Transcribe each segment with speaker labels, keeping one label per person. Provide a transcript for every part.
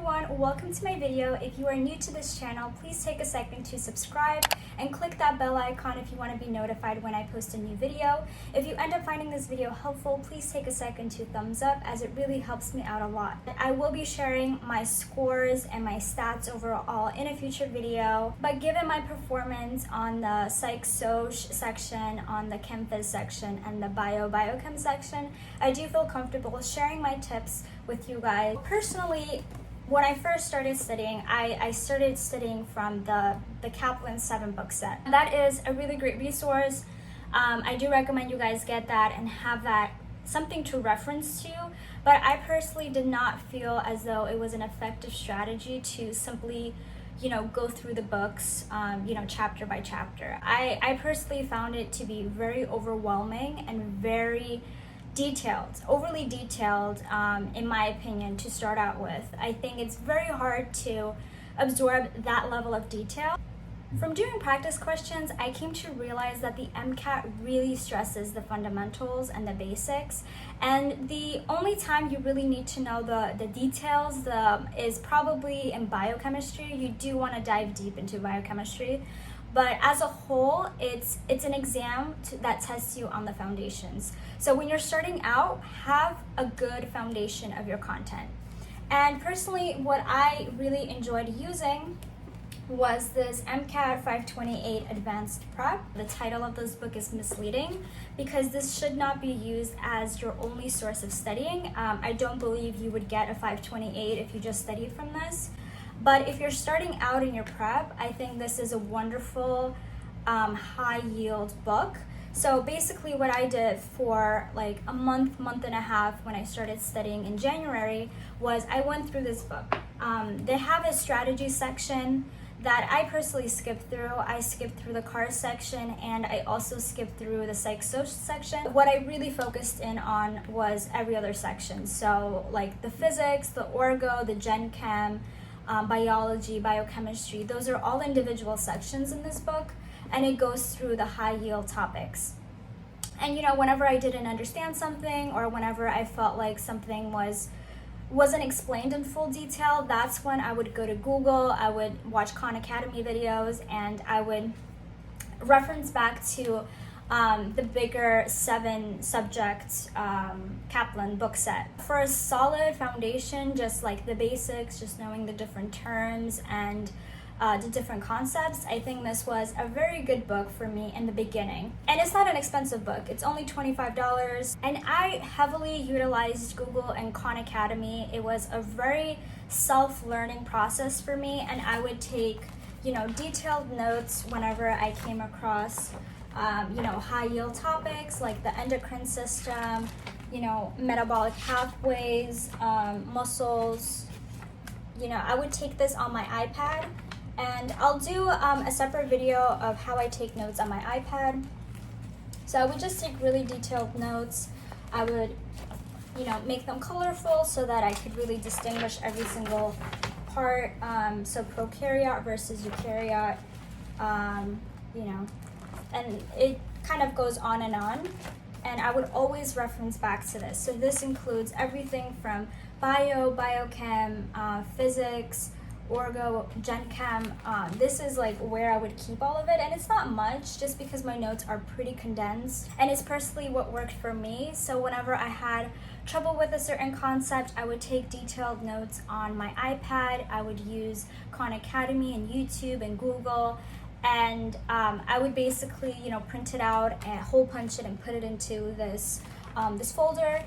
Speaker 1: everyone, welcome to my video. If you are new to this channel, please take a second to subscribe and click that bell icon if you want to be notified when I post a new video. If you end up finding this video helpful, please take a second to thumbs up as it really helps me out a lot. I will be sharing my scores and my stats overall in a future video, but given my performance on the Psych-Soc section, on the Chem-Phys section, and the Biochem section, I do feel comfortable sharing my tips with you guys. Personally, when I first started studying, I started studying from the Kaplan 7-book set. That is a really great resource. I do recommend you guys get that and have that something to reference to, but I personally did not feel as though it was an effective strategy to simply go through the books, chapter by chapter. I personally found it to be very overwhelming and very overly detailed, in my opinion, to start out with. I think it's very hard to absorb that level of detail. From doing practice questions, I came to realize that the MCAT really stresses the fundamentals and the basics, and the only time you really need to know the details is probably in biochemistry. You do want to dive deep into biochemistry, but as a whole, it's an exam that tests you on the foundations. So when you're starting out, have a good foundation of your content. And personally, what I really enjoyed using was this MCAT 528 Advanced Prep. The title of this book is misleading because this should not be used as your only source of studying. I don't believe you would get a 528 if you just studied from this. But if you're starting out in your prep, I think this is a wonderful high yield book. So basically what I did for like a month and a half when I started studying in January was I went through this book. They have a strategy section that I personally skipped through. I skipped through the cars section, and I also skipped through the Psych-Soc section. What I really focused in on was every other section. So like the physics, the orgo, the gen chem, biology, biochemistry, those are all individual sections in this book, and it goes through the high yield topics. And whenever I didn't understand something, or whenever I felt like something wasn't explained in full detail, that's when I would go to Google, I would watch Khan Academy videos, and I would reference back to the bigger 7-subject Kaplan book set. For a solid foundation, just like the basics, just knowing the different terms and the different concepts, I think this was a very good book for me in the beginning. And it's not an expensive book. It's only $25. And I heavily utilized Google and Khan Academy. It was a very self-learning process for me, and I would take detailed notes whenever I came across high yield topics like the endocrine system, metabolic pathways, muscles. I would take this on my iPad, and I'll do a separate video of how I take notes on my iPad. So I would just take really detailed notes. I would make them colorful so that I could really distinguish every single part. So prokaryote versus eukaryote, and it kind of goes on, and I would always reference back to this. So this includes everything from biochem, physics, orgo, gen chem. This is like where I would keep all of it, and it's not much just because my notes are pretty condensed, and it's personally what worked for me. So whenever I had trouble with a certain concept, I would take detailed notes on my iPad. I would use Khan Academy and YouTube and Google, and I would basically print it out and hole punch it and put it into this folder,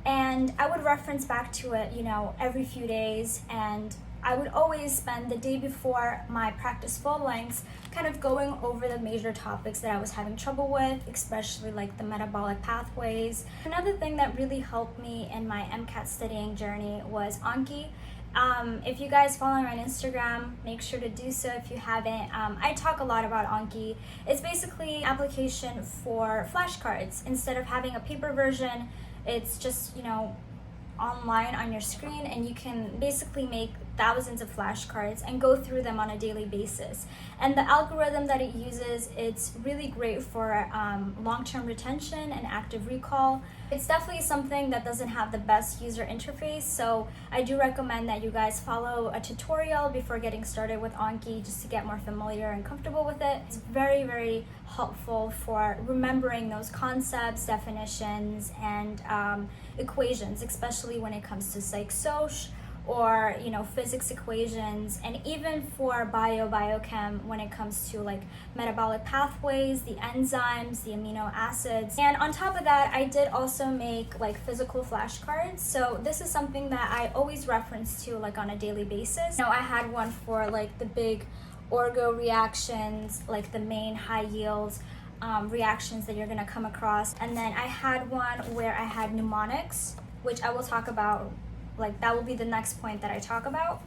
Speaker 1: and I would reference back to it every few days. And I would always spend the day before my practice full lengths kind of going over the major topics that I was having trouble with, especially like the metabolic pathways. Another thing that really helped me in my MCAT studying journey was Anki. If you guys follow me on Instagram, make sure to do so if you haven't. I talk a lot about Anki. It's basically an application for flashcards. Instead of having a paper version, it's just, online on your screen, and you can basically make thousands of flashcards and go through them on a daily basis. And the algorithm that it uses, it's really great for long-term retention and active recall. It's definitely something that doesn't have the best user interface, so I do recommend that you guys follow a tutorial before getting started with Anki, just to get more familiar and comfortable with it. It's very, very helpful for remembering those concepts, definitions, and equations, especially when it comes to psych-soc, or physics equations, and even for biochem when it comes to like metabolic pathways, the enzymes, the amino acids. And on top of that, I did also make like physical flashcards. So this is something that I always reference to like on a daily basis. I had one for like the big orgo reactions, like the main high yield reactions that you're gonna come across. And then I had one where I had mnemonics, which I will talk about. Like that will be the next point that I talk about.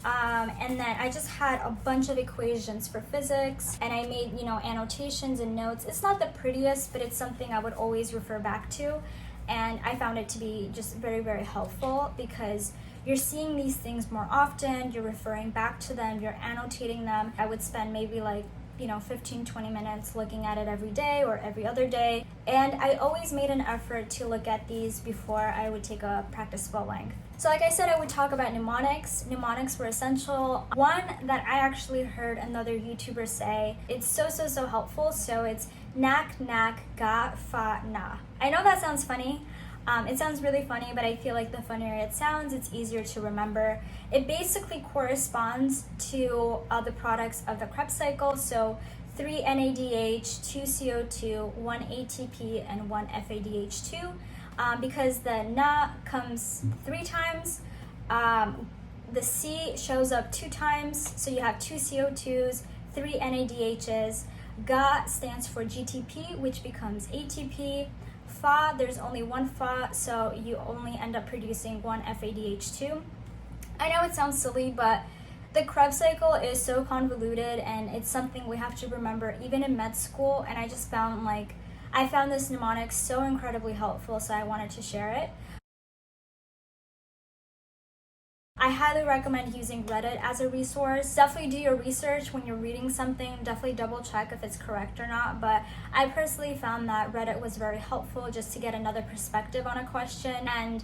Speaker 1: And then I just had a bunch of equations for physics, and I made, annotations and notes. It's not the prettiest, but it's something I would always refer back to. And I found it to be just very, very helpful, because you're seeing these things more often, you're referring back to them, you're annotating them. I would spend maybe like 15-20 minutes looking at it every day or every other day. And I always made an effort to look at these before I would take a practice full length. So like I said, I would talk about mnemonics. Mnemonics were essential. One that I actually heard another YouTuber say, it's so helpful. So it's nak nak ga fa na. I know that sounds funny. It sounds really funny, but I feel like the funnier it sounds, it's easier to remember. It basically corresponds to the products of the Krebs cycle. So 3 NADH, 2 CO2, 1 ATP, and 1 FADH2. Because the Na comes 3 times, the C shows up 2 times, so you have 2 CO2s, 3 NADHs. Ga stands for GTP, which becomes ATP. Fa, there's only 1 Fa, so you only end up producing 1 FADH2. I know it sounds silly, but the Krebs cycle is so convoluted, and it's something we have to remember even in med school. And I just found this mnemonic so incredibly helpful, so I wanted to share it. I highly recommend using Reddit as a resource. Definitely do your research when you're reading something. Definitely double check if it's correct or not. But I personally found that Reddit was very helpful just to get another perspective on a question and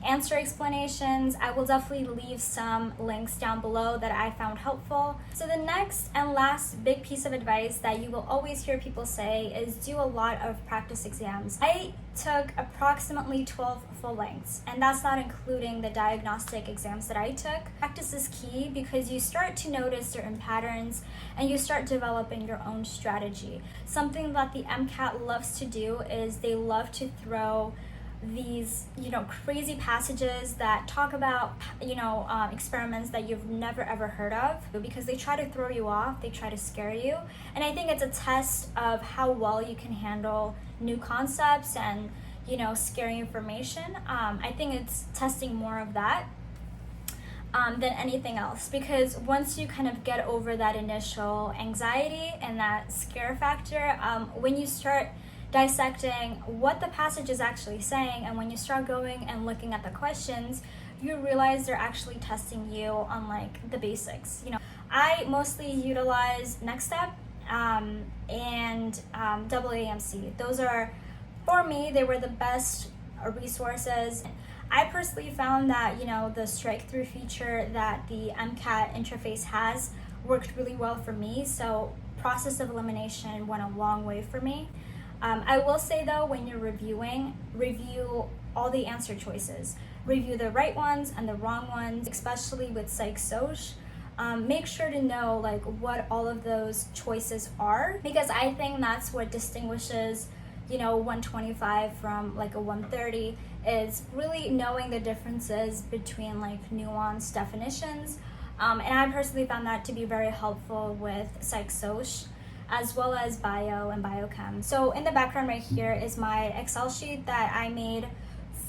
Speaker 1: answer explanations. I will definitely leave some links down below that I found helpful. So the next and last big piece of advice that you will always hear people say is do a lot of practice exams. I took approximately 12 full lengths, and that's not including the diagnostic exams that I took. Practice is key because you start to notice certain patterns and you start developing your own strategy. Something that the MCAT loves to do is they love to throw these crazy passages that talk about experiments that you've never ever heard of, because they try to throw you off, they try to scare you. And I think it's a test of how well you can handle new concepts and scary information. I think it's testing more of that than anything else, because once you kind of get over that initial anxiety and that scare factor, when you start dissecting what the passage is actually saying, and when you start going and looking at the questions, you realize they're actually testing you on like the basics. I mostly utilize Next Step and AAMC. Those are, for me, they were the best resources. I personally found that the strike through feature that the MCAT interface has worked really well for me, so process of elimination went a long way for me. I will say though, when you're reviewing, review all the answer choices. Review the right ones and the wrong ones, especially with psych-soc. Make sure to know like what all of those choices are, because I think that's what distinguishes 125 from like a 130, is really knowing the differences between like nuanced definitions. And I personally found that to be very helpful with psych-soc, as well as bio and biochem. So in the background right here is my Excel sheet that I made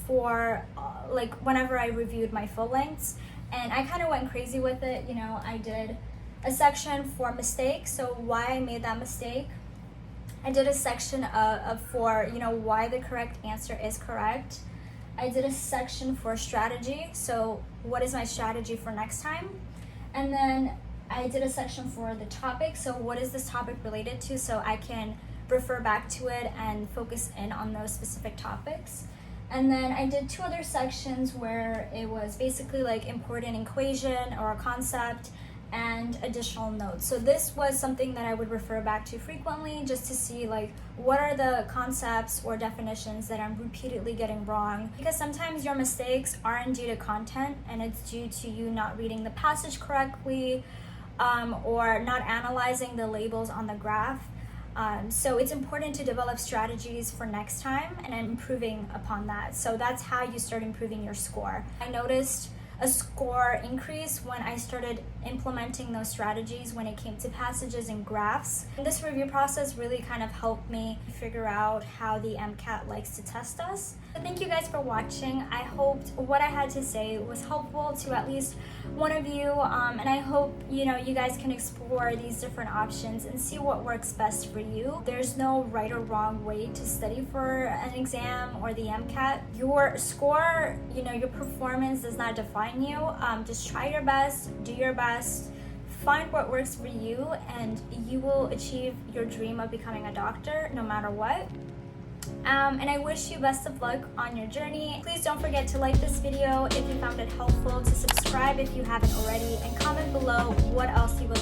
Speaker 1: for like whenever I reviewed my full lengths, and I kind of went crazy with it. I did a section for mistakes, so why I made that mistake. I did a section for why the correct answer is correct. I did a section for strategy. So what is my strategy for next time? And then I did a section for the topic. So what is this topic related to? So I can refer back to it and focus in on those specific topics. And then I did 2 other sections where it was basically like important equation or a concept and additional notes. So this was something that I would refer back to frequently just to see like what are the concepts or definitions that I'm repeatedly getting wrong, because sometimes your mistakes aren't due to content and it's due to you not reading the passage correctly, or not analyzing the labels on the graph. So it's important to develop strategies for next time and improving upon that. So that's how you start improving your score. I noticed a score increase when I started implementing those strategies when it came to passages and graphs. And this review process really kind of helped me figure out how the MCAT likes to test us. So thank you guys for watching. I hoped what I had to say was helpful to at least one of you, and I hope you guys can explore these different options and see what works best for you. There's no right or wrong way to study for an exam or the MCAT. Your score, your performance does not define you. Just try your best, do your best, find what works for you, and you will achieve your dream of becoming a doctor no matter what. And I wish you best of luck on your journey. Please don't forget to like this video if you found it helpful, to subscribe if you haven't already, and comment below what else you would